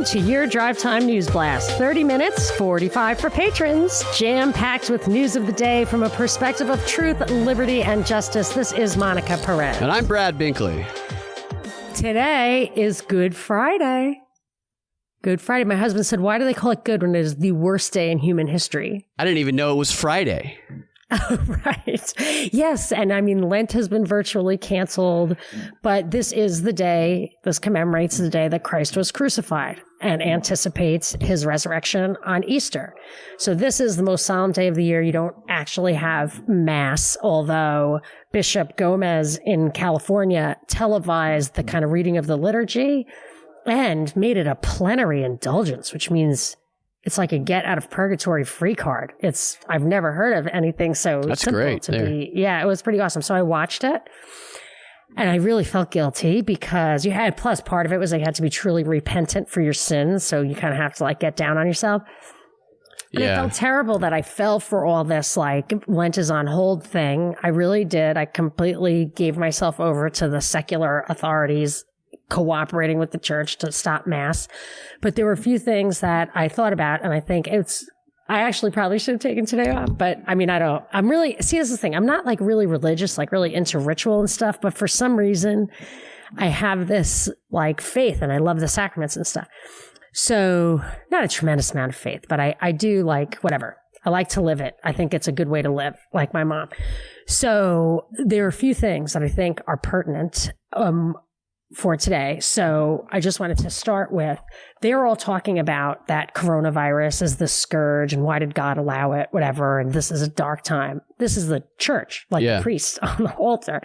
to your Drive Time News Blast. 30 minutes, 45 for patrons. Jam-packed with news of the day from a perspective of truth, liberty, and justice. This is Monica Perez. And I'm Brad Binkley. Today is Good Friday. Good Friday. My husband said, why do they call it good when it is the worst day in human history? I didn't even know it was Friday. Right. Yes. And I mean, Lent has been virtually canceled, but this is the day, this commemorates the day that Christ was crucified and anticipates his resurrection on Easter. So this is the most solemn day of the year. You don't actually have Mass, although Bishop Gomez in California televised the kind of reading of the liturgy and made it a plenary indulgence, which means it's like a get out of purgatory free card. I've never heard of anything so That's simple great. to be. Yeah, it was pretty awesome. So I watched it and I really felt guilty because plus part of it was you had to be truly repentant for your sins. So you kind of have to like get down on yourself. And I felt terrible that I fell for all this like Lent is on hold thing. I really did. I completely gave myself over to the secular authorities cooperating with the church to stop Mass. But there were a few things that I thought about, and I think I actually probably should have taken today off, but I mean, this is the thing. I'm not like really religious, like really into ritual and stuff, but for some reason I have this like faith and I love the sacraments and stuff. So not a tremendous amount of faith, but I do like whatever. I like to live it. I think it's a good way to live, like my mom. So there are a few things that I think are pertinent, for today. So I just wanted to start with, they're all talking about that coronavirus is the scourge and why did God allow it, whatever. And this is a dark time. This is the church, like the priest on the altar.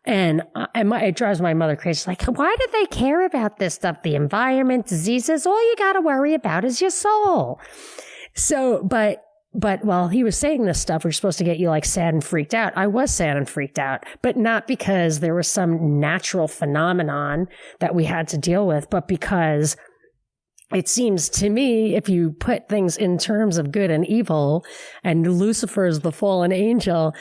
And it drives my mother crazy. She's like, why do they care about this stuff? The environment, diseases, all you got to worry about is your soul. So, but while he was saying this stuff, which was supposed to get you like sad and freaked out, I was sad and freaked out, but not because there was some natural phenomenon that we had to deal with, but because it seems to me, if you put things in terms of good and evil, and Lucifer is the fallen angel,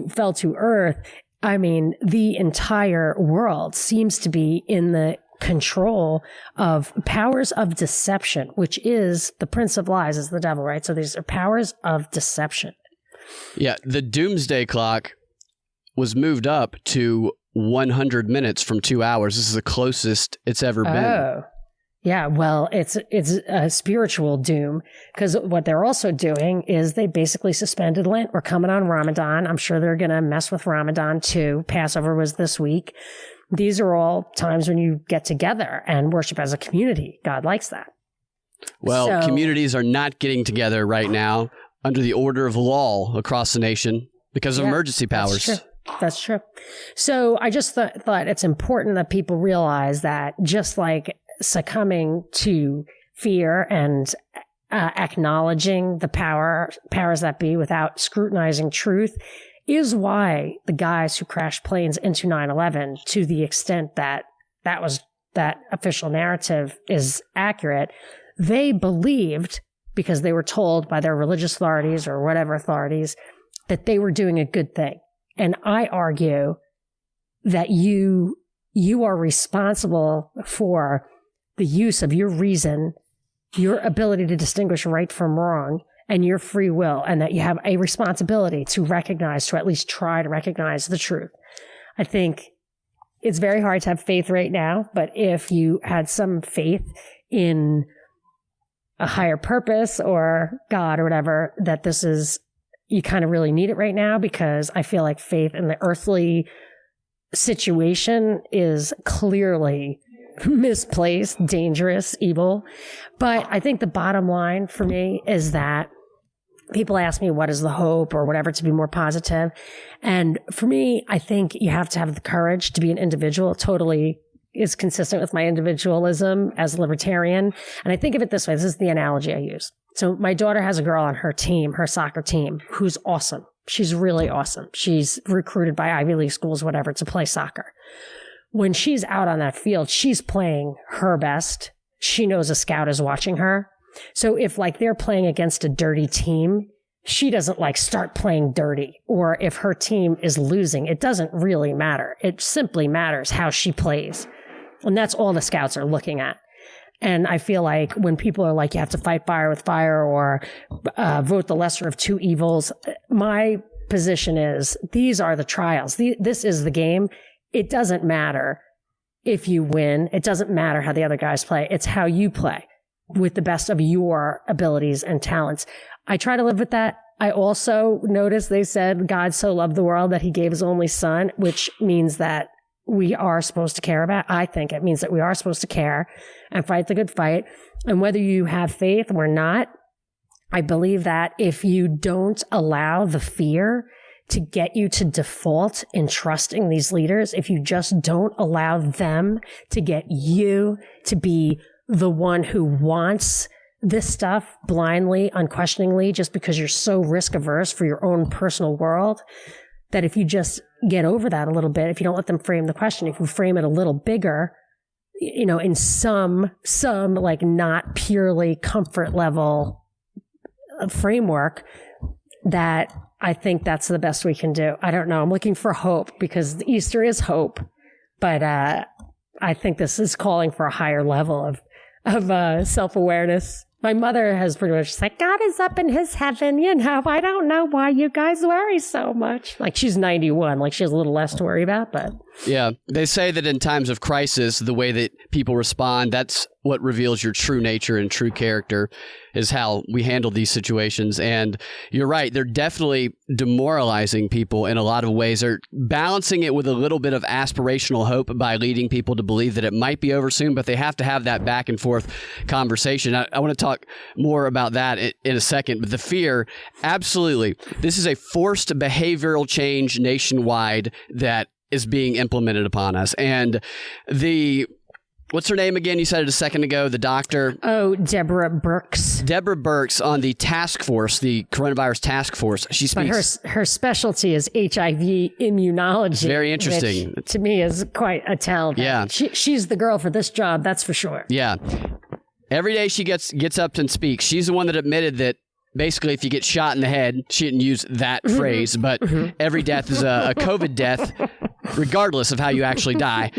fell to earth, I mean, the entire world seems to be in the control of powers of deception, which is the prince of lies, is the devil, right? So these are powers of deception. Yeah, the doomsday clock was moved up to 100 minutes from 2 hours. This is the closest it's ever been. Oh, yeah. Well, it's a spiritual doom, because what they're also doing is they basically suspended Lent. We're coming on Ramadan. I'm sure they're going to mess with Ramadan too. Passover was this week. These are all times when you get together and worship as a community. God likes that. Well, communities are not getting together right now under the order of law across the nation because of emergency powers. That's true. So I just thought it's important that people realize that just like succumbing to fear and acknowledging the powers that be without scrutinizing truth is why the guys who crashed planes into 9/11, to the extent that that official narrative is accurate, they believed, because they were told by their religious authorities or whatever authorities, that they were doing a good thing. And I argue that you are responsible for the use of your reason, your ability to distinguish right from wrong, and your free will, and that you have a responsibility to at least try to recognize the truth. I think it's very hard to have faith right now, but if you had some faith in a higher purpose or God or whatever, that you kind of really need it right now, because I feel like faith in the earthly situation is clearly misplaced, dangerous, evil. But I think the bottom line for me is that people ask me, what is the hope or whatever, to be more positive. And for me, I think you have to have the courage to be an individual. It totally is consistent with my individualism as a libertarian. And I think of it this way. This is the analogy I use. So my daughter has a girl on her team, her soccer team, who's awesome. She's really awesome. She's recruited by Ivy League schools, whatever, to play soccer. When she's out on that field, she's playing her best. She knows a scout is watching her. So if like they're playing against a dirty team, she doesn't like start playing dirty. Or if her team is losing, it doesn't really matter. It simply matters how she plays. And that's all the scouts are looking at. And I feel like when people are like, you have to fight fire with fire or vote the lesser of two evils, my position is these are the trials. This is the game. It doesn't matter if you win. It doesn't matter how the other guys play. It's how you play with the best of your abilities and talents. I try to live with that. I also noticed they said God so loved the world that he gave his only son, which means that we are supposed to care about. I think it means that we are supposed to care and fight the good fight. And whether you have faith or not, I believe that if you don't allow the fear to get you to default in trusting these leaders, if you just don't allow them to get you to be the one who wants this stuff blindly, unquestioningly, just because you're so risk averse for your own personal world, that if you just get over that a little bit, if you don't let them frame the question, if you frame it a little bigger, you know, in some like not purely comfort level framework, that I think that's the best we can do. I don't know. I'm looking for hope because Easter is hope, but I think this is calling for a higher level of self-awareness. My mother has pretty much said, God is up in his heaven. You know, I don't know why you guys worry so much. Like, she's 91. Like, she has a little less to worry about, but. Yeah. They say that in times of crisis, the way that people respond, that's what reveals your true nature and true character, is how we handle these situations. And you're right. They're definitely demoralizing people in a lot of ways. They're balancing it with a little bit of aspirational hope by leading people to believe that it might be over soon, but they have to have that back and forth conversation. I want to talk more about that in a second, but the fear, absolutely. This is a forced behavioral change nationwide that is being implemented upon us. And what's her name again? You said it a second ago, the doctor. Oh, Deborah Birx. Deborah Birx on the task force, the coronavirus task force. She speaks. But her specialty is HIV immunology. Very interesting. Which to me is quite a tell. Yeah. She's the girl for this job, that's for sure. Yeah. Every day she gets up and speaks. She's the one that admitted that basically if you get shot in the head, she didn't use that phrase, but every death is a COVID death, regardless of how you actually die.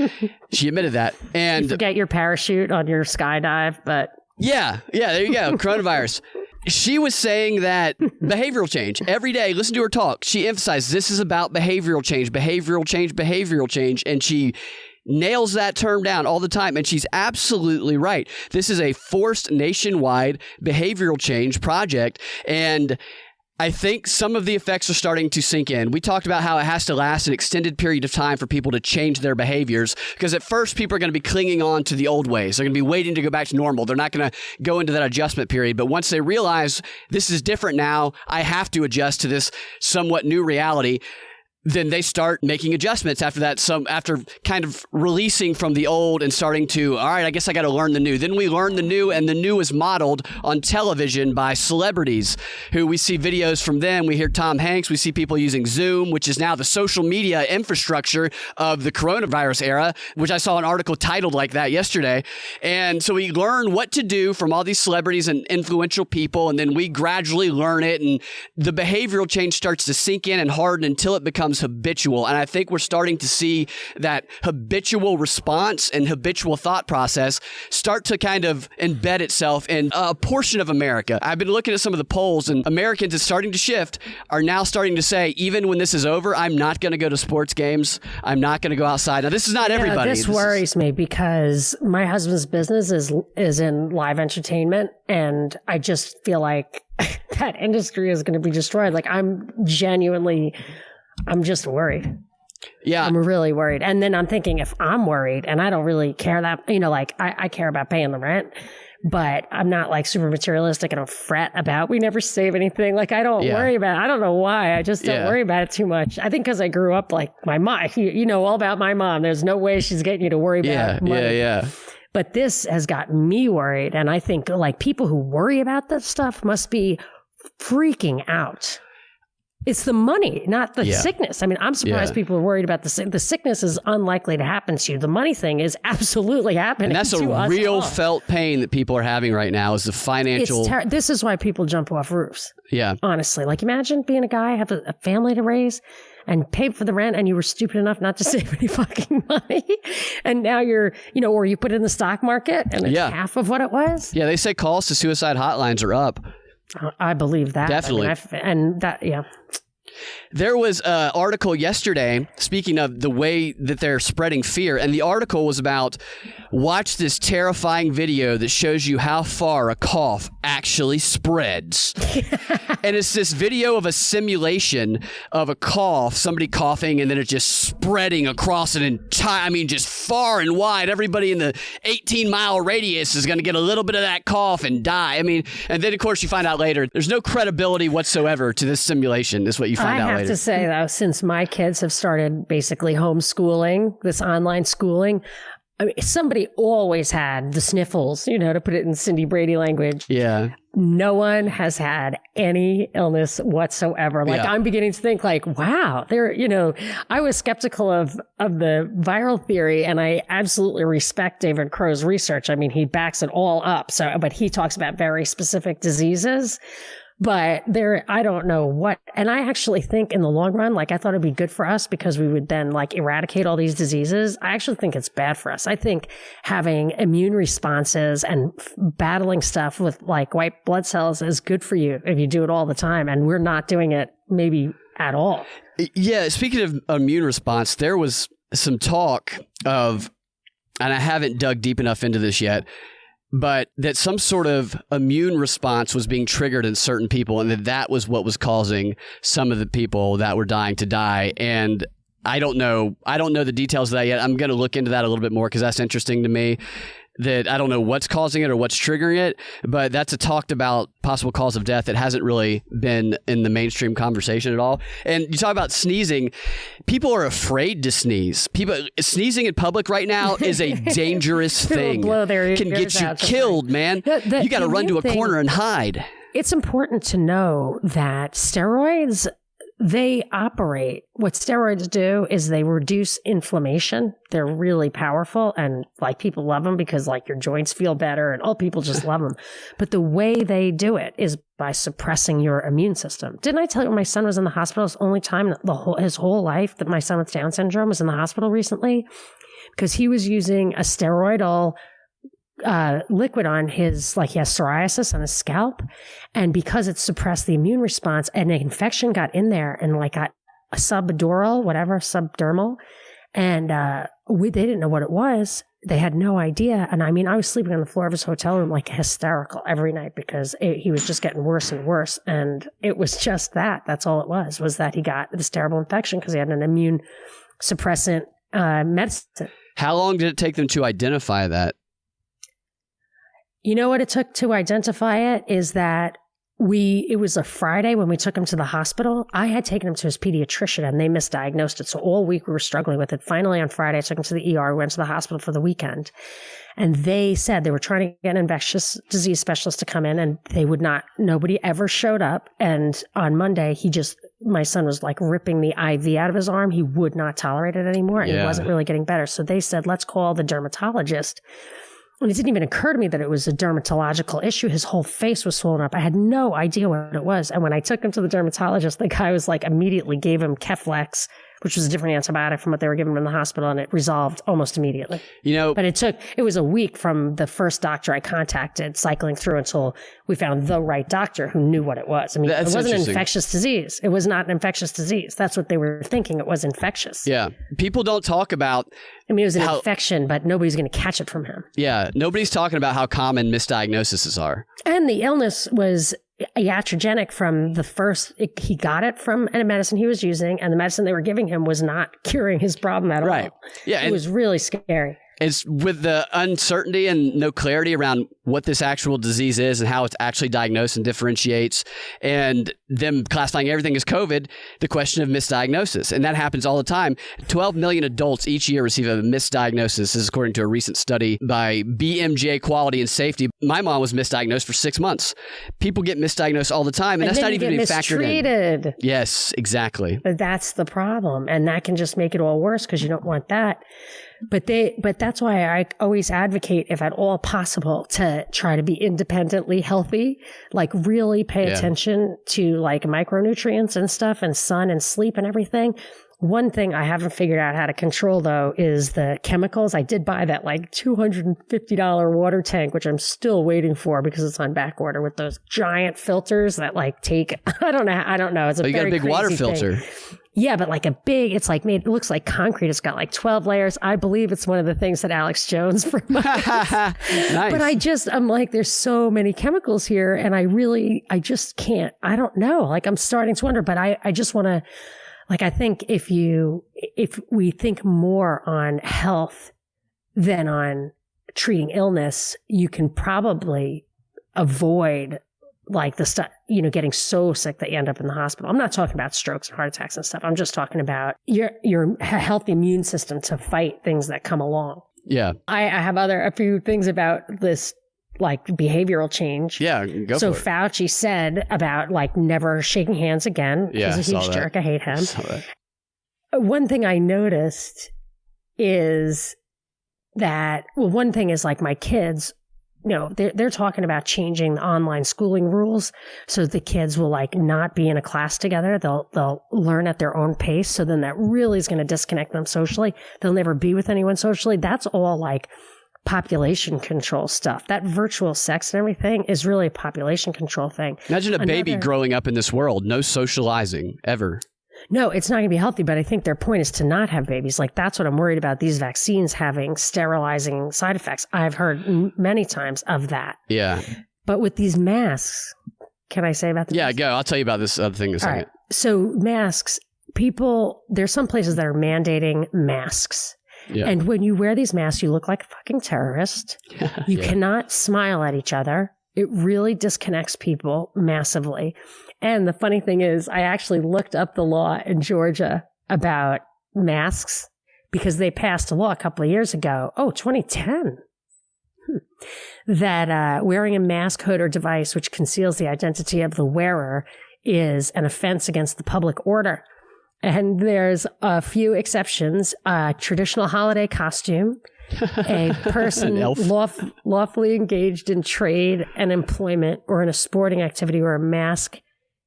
She admitted that. And you forget your parachute on your skydive, but yeah, there you go. Coronavirus. She was saying that behavioral change every day. Listen to her talk. She emphasized this is about behavioral change, and she nails that term down all the time. And she's absolutely right. This is a forced nationwide behavioral change project. And I think some of the effects are starting to sink in. We talked about how it has to last an extended period of time for people to change their behaviors, because at first people are going to be clinging on to the old ways. They're going to be waiting to go back to normal. They're not going to go into that adjustment period. But once they realize this is different now, I have to adjust to this somewhat new reality, then they start making adjustments after that, after kind of releasing from the old and starting to, all right, I guess I got to learn the new. Then we learn the new, and the new is modeled on television by celebrities who we see videos from them. We hear Tom Hanks. We see people using Zoom, which is now the social media infrastructure of the coronavirus era, which I saw an article titled like that yesterday. And so we learn what to do from all these celebrities and influential people, and then we gradually learn it, and the behavioral change starts to sink in and harden until it becomes habitual. And I think we're starting to see that habitual response and habitual thought process start to kind of embed itself in a portion of America. I've been looking at some of the polls, and Americans is starting to shift, are now starting to say, even when this is over, I'm not going to go to sports games. I'm not going to go outside. Now, this is not everybody. This worries me because my husband's business is in live entertainment, and I just feel like that industry is going to be destroyed. Like, I'm just worried. Yeah. I'm really worried. And then I'm thinking, if I'm worried and I don't really care that, like I care about paying the rent, but I'm not like super materialistic and don't fret about, we never save anything. Like I don't worry about it. I don't know why. I just don't worry about it too much. I think because I grew up like my mom, you know all about my mom. There's no way she's getting you to worry about money. Yeah. But this has got me worried. And I think like people who worry about this stuff must be freaking out. It's the money, not the sickness. I mean, I'm surprised people are worried about the sickness is unlikely to happen to you. The money thing is absolutely happening. And that's a real felt pain that people are having right now is the financial. This is why people jump off roofs. Yeah. Honestly, like imagine being a guy, have a family to raise and pay for the rent and you were stupid enough not to save any fucking money. And now you're, or you put it in the stock market and it's half of what it was. Yeah. They say calls to suicide hotlines are up. I believe that. Definitely. There was an article yesterday, speaking of the way that they're spreading fear, and the article was about watch this terrifying video that shows you how far a cough actually spreads. And it's this video of a simulation of a cough, somebody coughing, and then it just spreading across an entire, just far and wide. Everybody in the 18-mile radius is going to get a little bit of that cough and die. And then, of course, you find out later, there's no credibility whatsoever to this simulation, is what you find out later. I have to say, though, since my kids have started basically homeschooling, this online schooling, somebody always had the sniffles, to put it in Cindy Brady language. Yeah. No one has had any illness whatsoever. I'm beginning to think wow, I was skeptical of the viral theory, and I absolutely respect David Crow's research. He backs it all up. But he talks about very specific diseases. But I don't know what, and I actually think in the long run, I thought it'd be good for us because we would then eradicate all these diseases. I actually think it's bad for us. I think having immune responses and battling stuff with white blood cells is good for you if you do it all the time. And we're not doing it maybe at all. Yeah. Speaking of immune response, there was some talk of, and I haven't dug deep enough into this yet, but that some sort of immune response was being triggered in certain people, and that was what was causing some of the people that were dying to die. And I don't know the details of that yet. I'm going to look into that a little bit more because that's interesting to me. That I don't know what's causing it or what's triggering it, but that's a talked about possible cause of death that hasn't really been in the mainstream conversation at all. And you talk about sneezing. People are afraid to sneeze. Sneezing in public right now is a dangerous thing. Can get you killed, man. You got to run to a corner and hide. It's important to know that steroids, what steroids do is they reduce inflammation. They're really powerful and people love them because your joints feel better and all people just love them. But the way they do it is by suppressing your immune system. Didn't I tell you when my son was in the hospital? It's the only time his whole life that my son with Down syndrome was in the hospital recently because he was using a steroidal liquid on his, he has psoriasis on his scalp. And because it suppressed the immune response, an infection got in there and got a subdermal. And they didn't know what it was. They had no idea. And I was sleeping on the floor of his hotel room, hysterical every night because he was just getting worse and worse. And it was just that. That's all it was that he got this terrible infection because he had an immune suppressant medicine. How long did it take them to identify that? You know what it took to identify it is that it was a Friday when we took him to the hospital. I had taken him to his pediatrician and they misdiagnosed it. So all week we were struggling with it. Finally on Friday, I took him to the ER. We went to the hospital for the weekend and they said they were trying to get an infectious disease specialist to come in and nobody ever showed up. And on Monday, my son was ripping the IV out of his arm. He would not tolerate it anymore and he wasn't really getting better. So they said, let's call the dermatologist. And it didn't even occur to me that it was a dermatological issue. His whole face was swollen up. I had no idea what it was. And when I took him to the dermatologist, the guy was immediately gave him Keflex, which was a different antibiotic from what they were giving him in the hospital, and it resolved almost immediately. But it was a week from the first doctor I contacted cycling through until we found the right doctor who knew what it was. It wasn't an infectious disease. It was not an infectious disease. That's what they were thinking. It was infectious. Yeah. People don't talk about... it was an infection, but nobody's going to catch it from him. Yeah. Nobody's talking about how common misdiagnoses are. And the illness was iatrogenic from he got it from a medicine he was using, and the medicine they were giving him was not curing his problem at all. Yeah. It was really scary. It's with the uncertainty and no clarity around what this actual disease is and how it's actually diagnosed and differentiates, and them classifying everything as COVID, the question of misdiagnosis. And that happens all the time. 12 million adults each year receive a misdiagnosis. This is according to a recent study by BMJ Quality and Safety. My mom was misdiagnosed for 6 months. People get misdiagnosed all the time, and that's not even being factored in. Yes, exactly. That's the problem. And that can just make it all worse because you don't want that. But that's why I always advocate, if at all possible, to try to be independently healthy, like really pay attention to like micronutrients and stuff and sun and sleep and everything. One thing I haven't figured out how to control, though, is the chemicals. I did buy that like $250 water tank, which I'm still waiting for because it's on back order, with those giant filters that like take, I don't know. It's a you got a big water filter. Yeah, but like it's like made, it looks like concrete. It's got like 12 layers. I believe it's one of the things that Alex Jones promotes. Nice. But I'm like, there's so many chemicals here, and I just can't, I don't know. Like, I'm starting to wonder, but I just want to, like, I think if we think more on health than on treating illness, you can probably avoid like the stuff, getting so sick that you end up in the hospital. I'm not talking about strokes and heart attacks and stuff. I'm just talking about your healthy immune system to fight things that come along. Yeah. I have a few things about this, like behavioral change. Yeah, go so for it. Fauci said about like never shaking hands again. Yeah, he's a huge jerk. I hate him. That. One thing I noticed is that, one thing is like my kids, they're talking about changing the online schooling rules so the kids will like not be in a class together. They'll learn at their own pace. So then that really is going to disconnect them socially. They'll never be with anyone socially. That's all like population control stuff. That virtual sex and everything is really a population control thing. Imagine a baby growing up in this world, no socializing ever. No, it's not going to be healthy, but I think their point is to not have babies. Like, that's what I'm worried about, these vaccines having sterilizing side effects. I've heard many times of that. Yeah. But with these masks, can I say about this? Yeah, go. I'll tell you about this other thing in a second. Right. So masks, there's some places that are mandating masks. Yeah. And when you wear these masks, you look like a fucking terrorist. You cannot smile at each other. It really disconnects people massively. And the funny thing is, I actually looked up the law in Georgia about masks because they passed a law a couple of years ago. 2010. That wearing a mask, hood, or device which conceals the identity of the wearer is an offense against the public order. And there's a few exceptions. Traditional holiday costume, a person lawfully engaged in trade and employment or in a sporting activity where a mask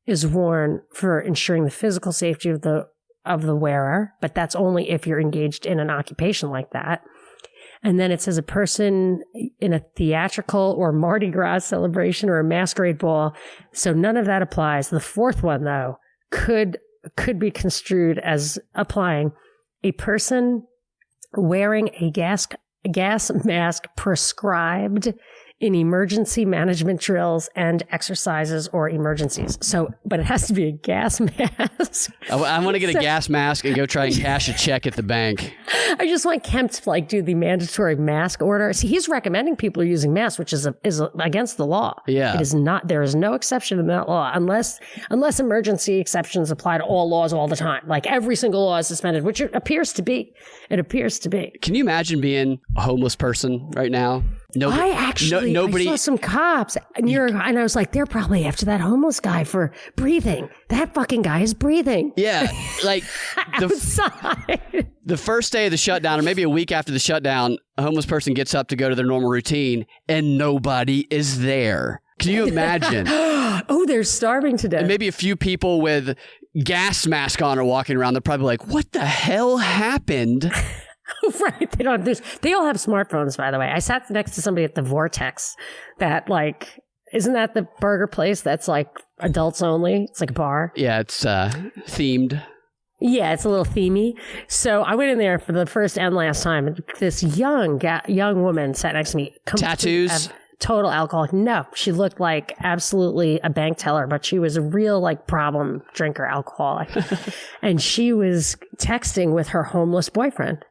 is worn for ensuring the physical safety of the wearer, but that's only if you're engaged in an occupation like that. And then it says a person in a theatrical or Mardi Gras celebration or a masquerade ball. So none of that applies. The fourth one, though, could be construed as applying a person wearing a gas mask prescribed in emergency management drills and exercises or emergencies. So, but it has to be a gas mask. I want to get a gas mask and go try and cash a check at the bank. I just want Kemp to like do the mandatory mask order. See, he's recommending people are using masks, which is against the law. Yeah. It is not, there is no exception in that law unless emergency exceptions apply to all laws all the time. Like every single law is suspended, which it appears to be. Can you imagine being a homeless person right now? Nobody, I saw some cops and I was like, they're probably after that homeless guy for breathing. That fucking guy is breathing. Yeah. Like outside. The first day of the shutdown, or maybe a week after the shutdown, a homeless person gets up to go to their normal routine and nobody is there. Can you imagine? Oh, they're starving to death. And maybe a few people with gas mask on are walking around. They're probably like, what the hell happened? Right. They all have smartphones, by the way. I sat next to somebody at the Vortex that isn't that the burger place that's like adults only? It's like a bar. Yeah, it's themed. Yeah, it's a little themey. So I went in there for the first and last time. And this young woman sat next to me. Tattoos? Total alcoholic. No, she looked like absolutely a bank teller, but she was a real like problem drinker, alcoholic. And she was texting with her homeless boyfriend.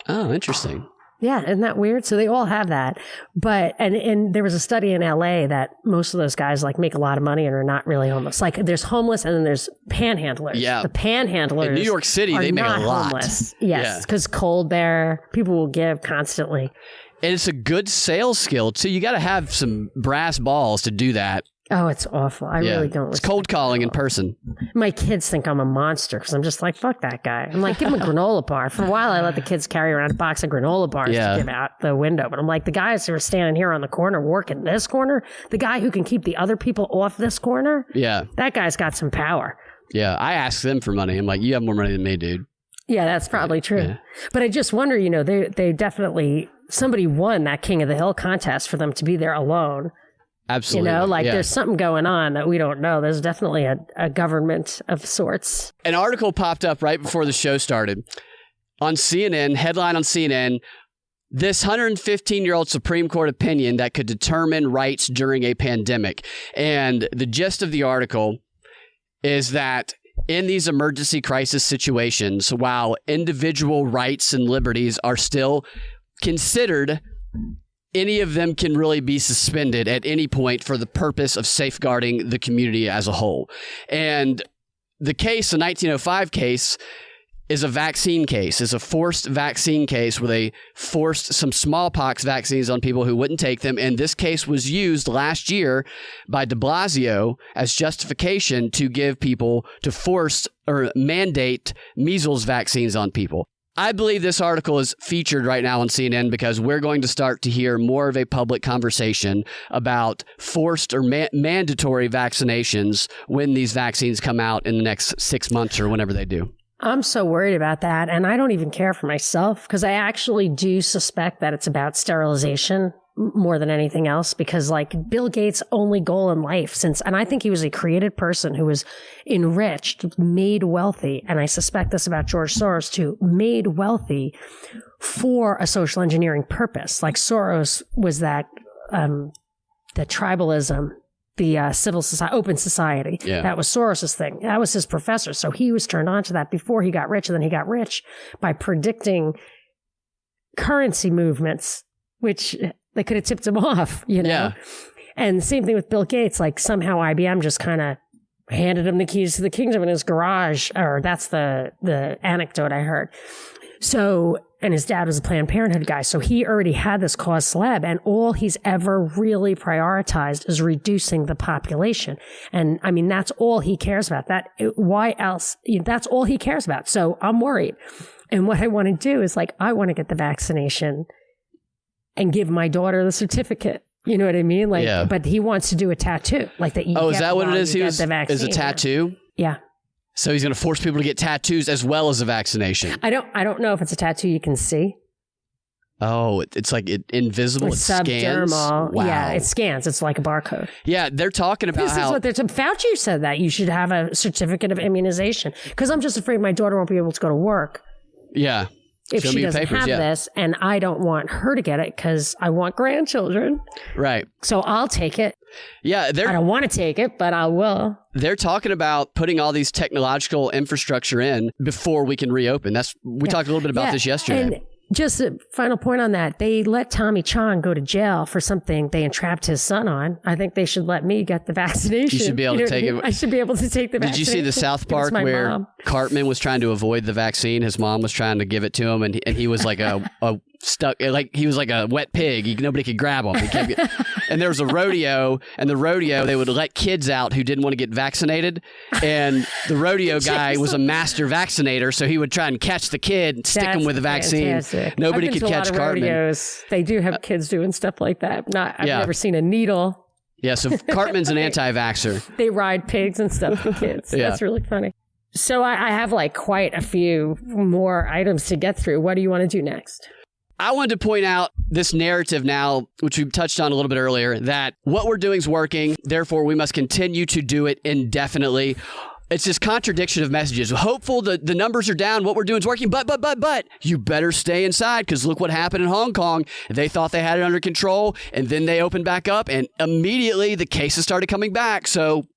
Oh, interesting. Yeah, isn't that weird? So they all have that. But, and there was a study in LA that most of those guys like make a lot of money and are not really homeless. Like there's homeless and then there's panhandlers. Yeah. The panhandlers in New York City, they make a lot. Homeless. Yes, because cold there, people will give constantly. And it's a good sales skill too. You got to have some brass balls to do that. Oh, it's awful. I really don't. It's cold calling in person. My kids think I'm a monster because I'm just like, fuck that guy. I'm like, give him a granola bar. For a while, I let the kids carry around a box of granola bars to give out the window. But I'm like, the guys who are standing here on the corner working this corner, the guy who can keep the other people off this corner, that guy's got some power. Yeah, I ask them for money. I'm like, you have more money than me, dude. Yeah, that's probably true. Yeah. But I just wonder, you know, they definitely, somebody won that King of the Hill contest for them to be there alone. Absolutely. You know, like there's something going on that we don't know. There's definitely a government of sorts. An article popped up right before the show started on CNN, headline on CNN, this 115-year-old Supreme Court opinion that could determine rights during a pandemic. And the gist of the article is that in these emergency crisis situations, while individual rights and liberties are still considered, any of them can really be suspended at any point for the purpose of safeguarding the community as a whole. And the case, the 1905 case, is a vaccine case. It's a forced vaccine case where they forced some smallpox vaccines on people who wouldn't take them. And this case was used last year by de Blasio as justification to give people, to force or mandate measles vaccines on people. I believe this article is featured right now on CNN because we're going to start to hear more of a public conversation about forced or mandatory vaccinations when these vaccines come out in the next 6 months or whenever they do. I'm so worried about that. And I don't even care for myself because I actually do suspect that it's about sterilization more than anything else, because like Bill Gates' only goal in life and I think he was a created person who was enriched, made wealthy. And I suspect this about George Soros too, made wealthy for a social engineering purpose. Like Soros was that, the tribalism, the civil society, open society. Yeah. That was Soros's thing. That was his professor. So he was turned on to that before he got rich. And then he got rich by predicting currency movements, which they could have tipped him off, you know? Yeah. And same thing with Bill Gates. Like somehow IBM just kind of handed him the keys to the kingdom in his garage, or that's the anecdote I heard. So, and his dad was a Planned Parenthood guy. So he already had this cause célèbre, and all he's ever really prioritized is reducing the population. And I mean, that's all he cares about. Why else? That's all he cares about. So I'm worried. And what I want to do is like, I want to get the vaccination and give my daughter the certificate. You know what I mean? Like, but he wants to do a tattoo, like that. Is that what it is? Is a tattoo? Yeah. So he's going to force people to get tattoos as well as a vaccination. I don't know if it's a tattoo you can see. Oh, it's like invisible. It scans. Wow. Yeah, it scans. It's like a barcode. Yeah, they're talking about Fauci said that you should have a certificate of immunization because I'm just afraid my daughter won't be able to go to work. Yeah. If she doesn't have this, and I don't want her to get it because I want grandchildren. Right. So I'll take it. Yeah. I don't want to take it, but I will. They're talking about putting all these technological infrastructure in before we can reopen. We talked a little bit about this yesterday. And just a final point on that. They let Tommy Chong go to jail for something they entrapped his son on. I think they should let me get the vaccination. You should be able to take it. I should be able to take the vaccination. Did you see the South Park where Cartman was trying to avoid the vaccine? His mom was trying to give it to him, and he was like he was like a wet pig. Nobody could grab him. And there was a rodeo, and they would let kids out who didn't want to get vaccinated. And the rodeo guy was a master vaccinator, so he would try and catch the kid and stick him with the vaccine. Fantastic. Nobody could catch Cartman. Rodeos. They do have kids doing stuff like that. I've never seen a needle. Yeah, so Cartman's an anti-vaxxer. They ride pigs and stuff for kids. Yeah. That's really funny. So I have like quite a few more items to get through. What do you want to do next? I wanted to point out this narrative now, which we touched on a little bit earlier, that what we're doing is working. Therefore, we must continue to do it indefinitely. It's this contradiction of messages. Hopeful the numbers are down. What we're doing is working. But you better stay inside because look what happened in Hong Kong. They thought they had it under control and then they opened back up and immediately the cases started coming back. So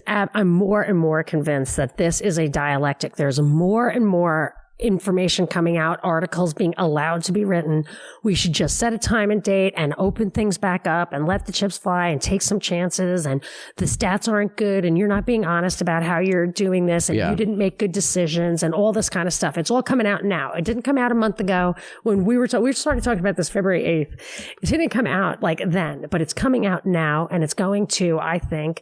I'm more and more convinced that this is a dialectic. There's more and more information coming out, articles being allowed to be written. We should just set a time and date and open things back up and let the chips fly and take some chances. And the stats aren't good and you're not being honest about how you're doing this and you didn't make good decisions and all this kind of stuff. It's all coming out now. It didn't come out a month ago when we started talking about this February 8th. It didn't come out like then, but it's coming out now, and it's going to, I think,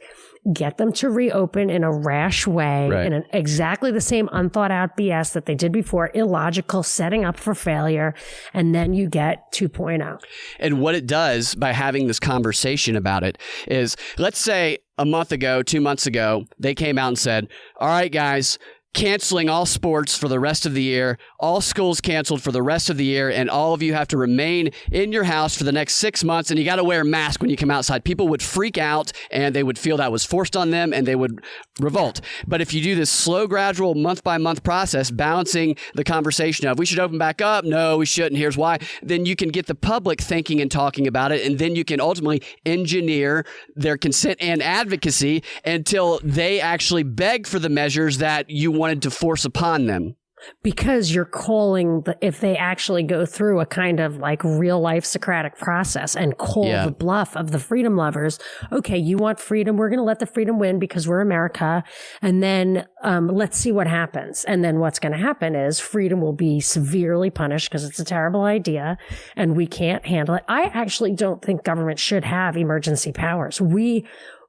get them to reopen in a rash way, in exactly the same unthought out BS that they did before, illogical, setting up for failure. And then you get 2.0. And what it does by having this conversation about it is, let's say a month ago, 2 months ago, they came out and said, all right, guys, canceling all sports for the rest of the year, all schools canceled for the rest of the year, and all of you have to remain in your house for the next 6 months, and you got to wear a mask when you come outside. People would freak out, and they would feel that was forced on them, and they would revolt. But if you do this slow, gradual, month-by-month process, balancing the conversation of, we should open back up, no, we shouldn't, here's why, then you can get the public thinking and talking about it, and then you can ultimately engineer their consent and advocacy until they actually beg for the measures that you wanted to force upon them. Because you're calling if they actually go through a kind of like real life Socratic process and call the bluff of the freedom lovers. Okay, you want freedom. We're going to let the freedom win because we're America. And then let's see what happens. And then what's going to happen is freedom will be severely punished because it's a terrible idea and we can't handle it. I actually don't think government should have emergency powers. I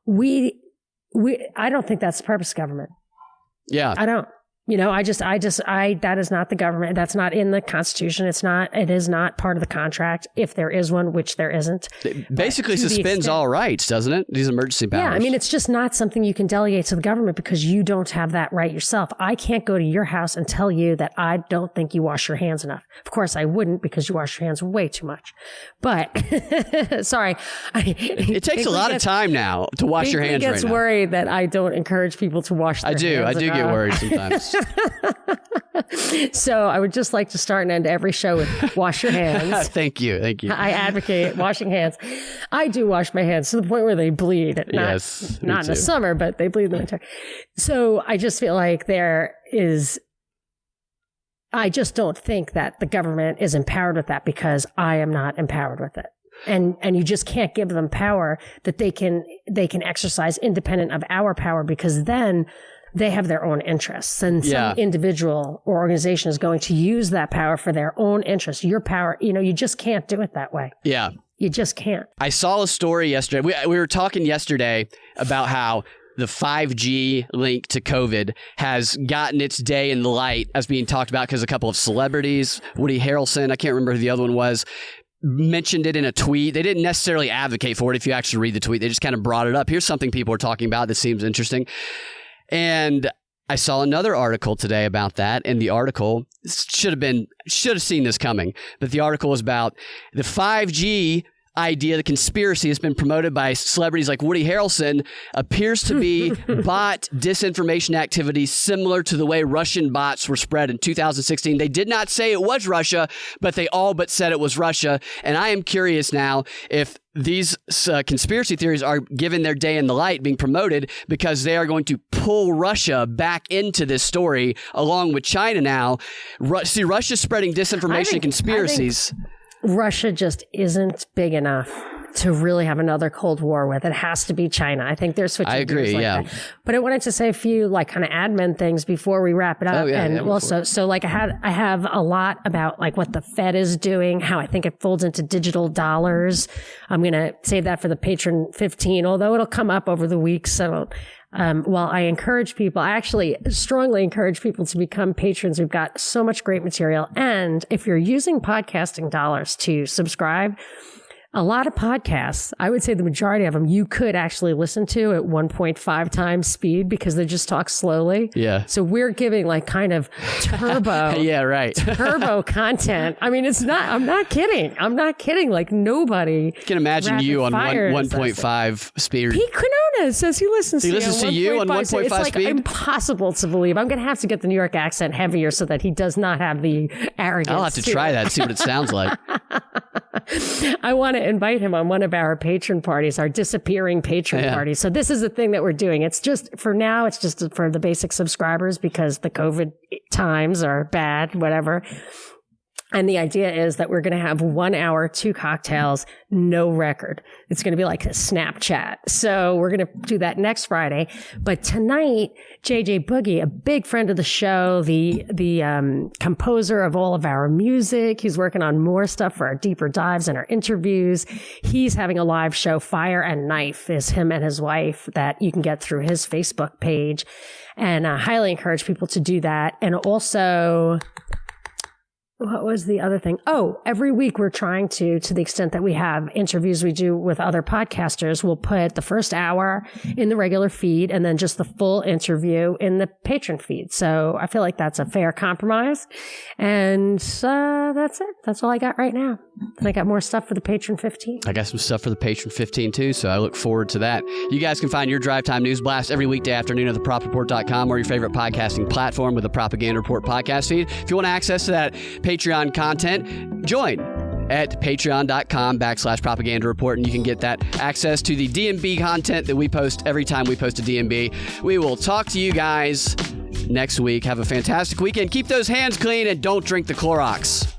don't think that's the purpose of government. Yeah. I don't. That is not the government. That's not in the Constitution. It is not part of the contract. If there is one, which there isn't. It basically suspends all rights, doesn't it? These emergency powers. Yeah. I mean, it's just not something you can delegate to the government because you don't have that right yourself. I can't go to your house and tell you that I don't think you wash your hands enough. Of course I wouldn't because you wash your hands way too much. But sorry. It takes a lot of time now to wash your hands right now. Gets worried that I don't encourage people to wash their hands. I do get worried sometimes. So I would just like to start and end every show with wash your hands. Thank you. I advocate washing hands. I do wash my hands to the point where they bleed. Not in the summer, but they bleed in the winter. So I just feel like I just don't think that the government is empowered with that because I am not empowered with it. And you just can't give them power that they can exercise independent of our power because then they have their own interests and some individual or organization is going to use that power for their own interests. Your power, you just can't do it that way. Yeah. You just can't. I saw a story yesterday. We were talking yesterday about how the 5G link to COVID has gotten its day in the light as being talked about because a couple of celebrities, Woody Harrelson, I can't remember who the other one was, mentioned it in a tweet. They didn't necessarily advocate for it if you actually read the tweet. They just kind of brought it up. Here's something people are talking about that seems interesting. And I saw another article today about that, and the article should have seen this coming, but the article was about the 5G idea. The conspiracy has been promoted by celebrities like Woody Harrelson, appears to be bot disinformation activity similar to the way Russian bots were spread in 2016. They did not say it was Russia, but they all but said it was Russia. And I am curious now if these conspiracy theories are given their day in the light, being promoted because they are going to pull Russia back into this story along with China now. See, Russia's spreading disinformation and conspiracies. Russia just isn't big enough to really have another Cold War with. It has to be China. I think they're switching. I agree, that. But I wanted to say a few like kind of admin things before we wrap it up. So like I have a lot about like what the Fed is doing, how I think it folds into digital dollars. I'm going to save that for the Patron 15, although it'll come up over the week. So while I encourage people, I actually strongly encourage people to become patrons. We've got so much great material. And if you're using podcasting dollars to subscribe, a lot of podcasts, I would say the majority of them, you could actually listen to at 1.5 times speed because they just talk slowly. Yeah. So we're giving like kind of turbo. Turbo content. I mean, I'm not kidding. Like nobody can imagine you on 1.5 speed. Pete Quinona says he listens to you on 1.5 speed. It's like impossible to believe. I'm going to have to get the New York accent heavier so that he does not have the arrogance. I'll have to try that and see what it sounds like. I want to invite him on one of our patron parties, our disappearing patron parties. So this is the thing that we're doing. It's just for now, it's just for the basic subscribers because the COVID times are bad, whatever. And the idea is that we're going to have 1 hour, 2 cocktails, no record. It's going to be like a Snapchat. So we're going to do that next Friday. But tonight, JJ Boogie, a big friend of the show, the composer of all of our music, he's working on more stuff for our deeper dives and our interviews. He's having a live show. Fire and Knife is him and his wife that you can get through his Facebook page. And I highly encourage people to do that. And also, what was the other thing? Oh, every week we're trying to the extent that we have interviews we do with other podcasters, we'll put the first hour in the regular feed and then just the full interview in the patron feed. So I feel like that's a fair compromise. And that's it. That's all I got right now. And I got more stuff for the patron 15. I got some stuff for the patron 15 too, so I look forward to that. You guys can find your Drive Time News Blast every weekday afternoon at thepropreport.com or your favorite podcasting platform with the Propaganda Report podcast feed. If you want access to that Patreon content, join at patreon.com/propaganda report, and you can get that access to the DNB content that we post every time we post a DNB. We will talk to you guys next week. Have a fantastic weekend. Keep those hands clean and don't drink the Clorox.